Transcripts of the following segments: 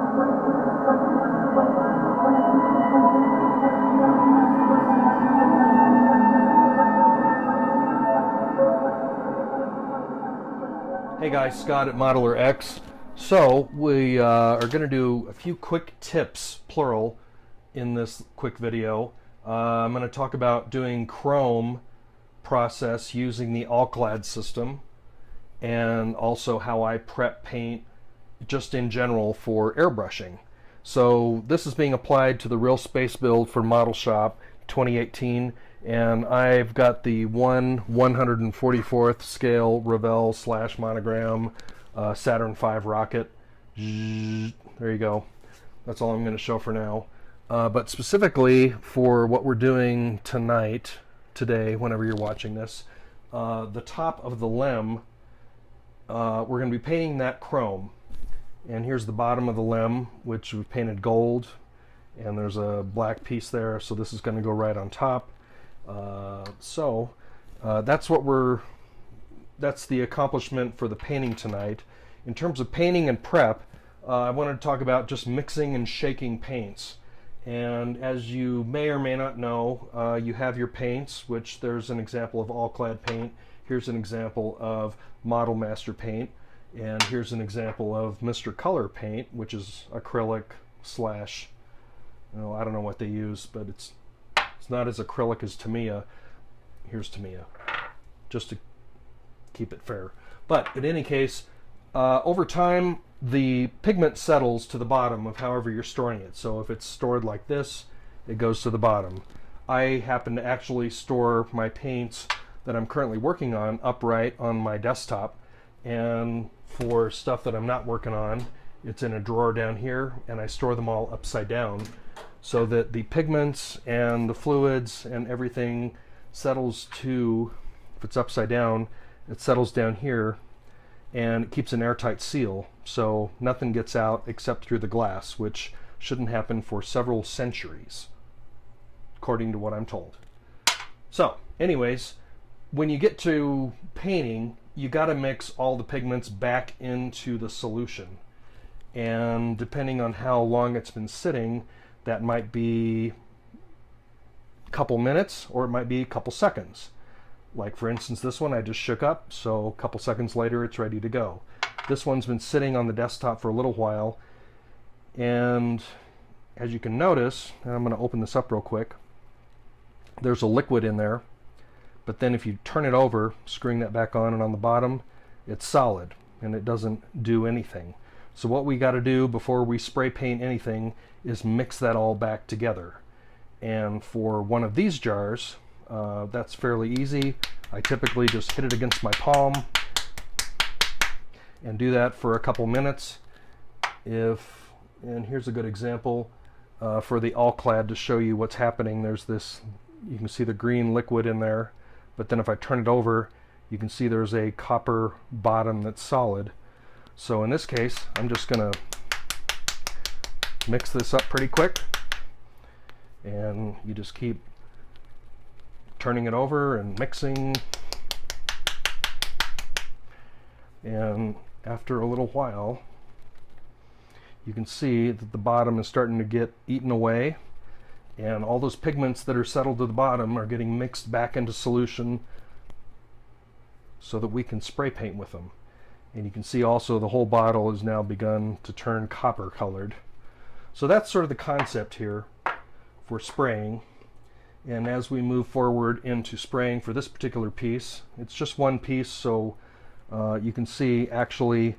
Hey guys, Scott at ModelerX. So we are going to do a few quick tips, plural, in this quick video. I'm going to talk about doing chrome process using the Alclad system, and also how I prep paint just in general for airbrushing. So this is being applied to the Real Space build for Model Shop 2018, and I've got the 1/144th scale Revell / monogram Saturn V rocket. There you go. That's all I'm going to show for now. But specifically for what we're doing today, whenever you're watching this, the top of the lem, we're going to be painting that chrome. And here's the bottom of the lem, which we've painted gold, and there's a black piece there, so this is going to go right on top. That's the accomplishment for the painting tonight. In terms of painting and prep, I wanted to talk about just mixing and shaking paints. And as you may or may not know, you have your paints, which there's an example of Alclad paint. Here's an example of Model Master paint. And here's an example of Mr. Color paint, which is acrylic / I don't know what they use, but it's not as acrylic as Tamiya. Here's Tamiya, just to keep it fair. But in any case, over time, the pigment settles to the bottom of however you're storing it. So if it's stored like this, it goes to the bottom. I happen to actually store my paints that I'm currently working on upright on my desktop, and for stuff that I'm not working on, it's in a drawer down here, and I store them all upside down so that the pigments and the fluids and everything settles to, if it's upside down, it settles down here, and it keeps an airtight seal, so nothing gets out except through the glass, which shouldn't happen for several centuries, according to what I'm told. So, anyways, when you get to painting, you got to mix all the pigments back into the solution, and depending on how long it's been sitting, that might be a couple minutes or it might be a couple seconds. Like for instance, this one I just shook up, so a couple seconds later it's ready to go. This one's been sitting on the desktop for a little while, and as you can notice, and I'm going to open this up real quick, there's a liquid in there. But then if you turn it over, screwing that back on, and on the bottom, it's solid and it doesn't do anything. So what we got to do before we spray paint anything is mix that all back together. And for one of these jars, that's fairly easy. I typically just hit it against my palm and do that for a couple minutes. And here's a good example for the Alclad to show you what's happening. There's this, you can see the green liquid in there. But then if I turn it over, you can see there's a copper bottom that's solid. So in this case, I'm just going to mix this up pretty quick. And you just keep turning it over and mixing. And after a little while, you can see that the bottom is starting to get eaten away. And all those pigments that are settled to the bottom are getting mixed back into solution so that we can spray paint with them. And you can see also the whole bottle has now begun to turn copper colored. So that's sort of the concept here for spraying. And as we move forward into spraying for this particular piece, it's just one piece, so you can see actually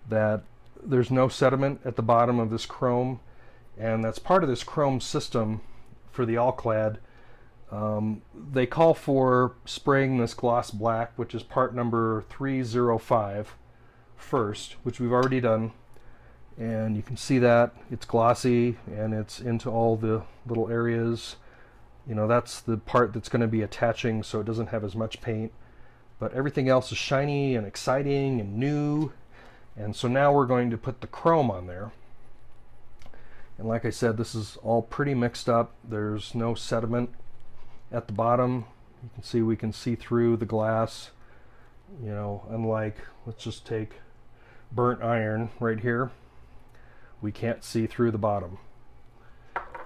that there's no sediment at the bottom of this chrome, and that's part of this chrome system for the Alclad. They call for spraying this gloss black, which is part number 305 first, which we've already done, and you can see that it's glossy and it's into all the little areas. You know, that's the part that's going to be attaching, so it doesn't have as much paint, but everything else is shiny and exciting and new. And so now we're going to put the chrome on there. And like I said, this is all pretty mixed up. There's no sediment at the bottom. You can see we can see through the glass, you know, unlike, let's just take burnt iron right here. we can't see through the bottom.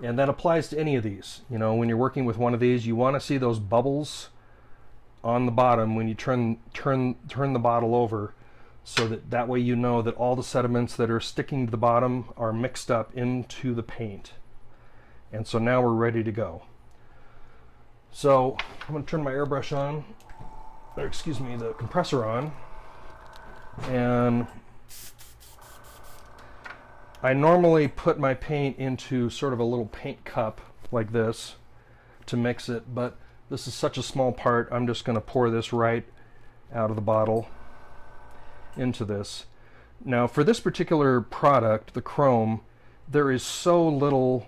And that applies to any of these. You know, when you're working with one of these, you want to see those bubbles on the bottom when you turn the bottle over, so that way you know that all the sediments that are sticking to the bottom are mixed up into the paint. And so now we're ready to go. So I'm going to turn my airbrush on, or excuse me, the compressor on, and I normally put my paint into sort of a little paint cup like this to mix it, but this is such a small part, I'm just going to pour this right out of the bottle into this. Now for this particular product, the chrome, there is so little,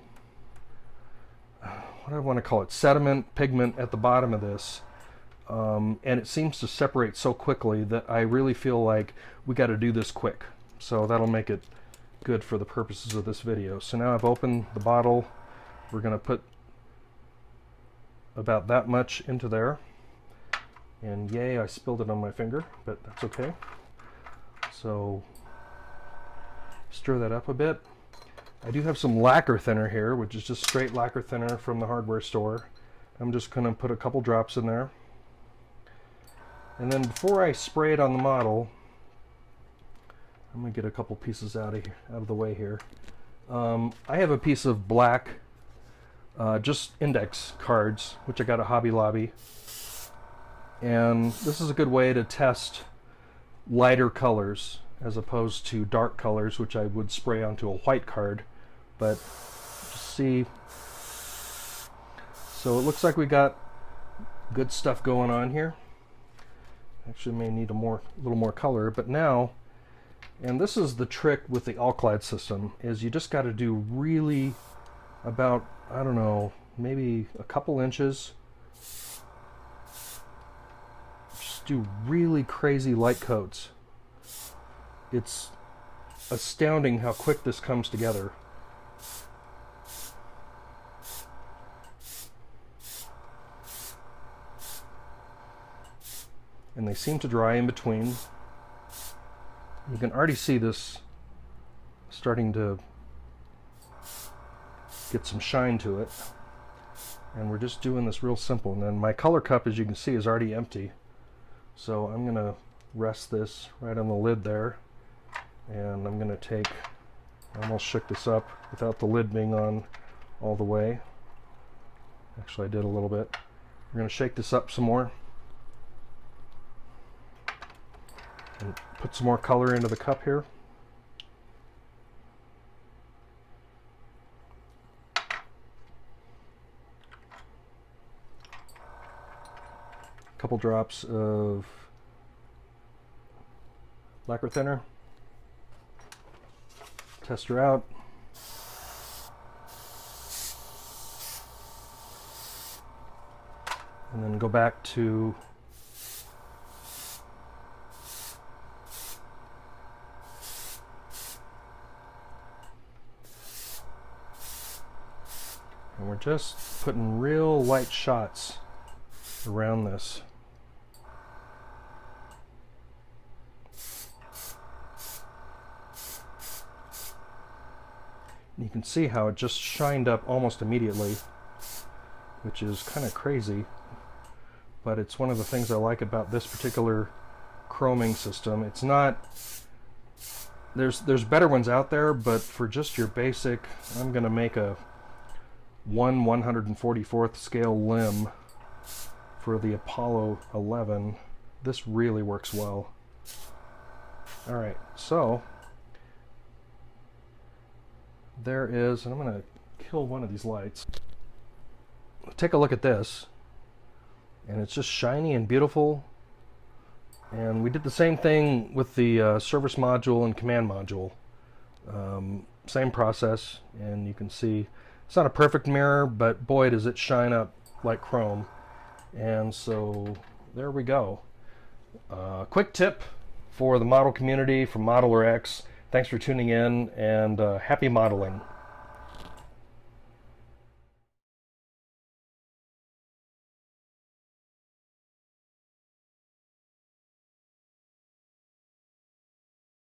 what do I want to call it, sediment, pigment at the bottom of this, and it seems to separate so quickly that I really feel like we got to do this quick. So that'll make it good for the purposes of this video. So now I've opened the bottle. We're going to put about that much into there, and yay, I spilled it on my finger, but that's okay. So stir that up a bit. I do have some lacquer thinner here, which is just straight lacquer thinner from the hardware store. I'm just going to put a couple drops in there, and then before I spray it on the model, I'm going to get a couple pieces out of the way here. I have a piece of black just index cards, which I got at Hobby Lobby, and this is a good way to test lighter colors as opposed to dark colors, which I would spray onto a white card. But just see, so it looks like we got good stuff going on here. Actually may need a little more color, but now, and this is the trick with the Alclad system, is you just got to do really about, I don't know, maybe a couple inches. Just do really crazy light coats. It's astounding how quick this comes together. And they seem to dry in between. You can already see this starting to get some shine to it. And we're just doing this real simple. And then my color cup, as you can see, is already empty. So I'm going to rest this right on the lid there. And I'm going to take, I almost shook this up without the lid being on all the way. Actually, I did a little bit. We're going to shake this up some more. And put some more color into the cup here. A couple drops of lacquer thinner. Test her out. And then go back to and we're just putting real light shots around this. You can see how it just shined up almost immediately, which is kind of crazy, but it's one of the things I like about this particular chroming system. It's not, there's better ones out there, but for just your basic, I'm going to make a 1/144th scale limb for the Apollo 11. This really works well. Alright, so there is, and I'm going to kill one of these lights. Take a look at this, and it's just shiny and beautiful. And we did the same thing with the service module and command module. Same process, and you can see it's not a perfect mirror, but boy does it shine up like chrome. And so there we go. Quick tip for the model community from ModelerX. Thanks for tuning in, and happy modeling.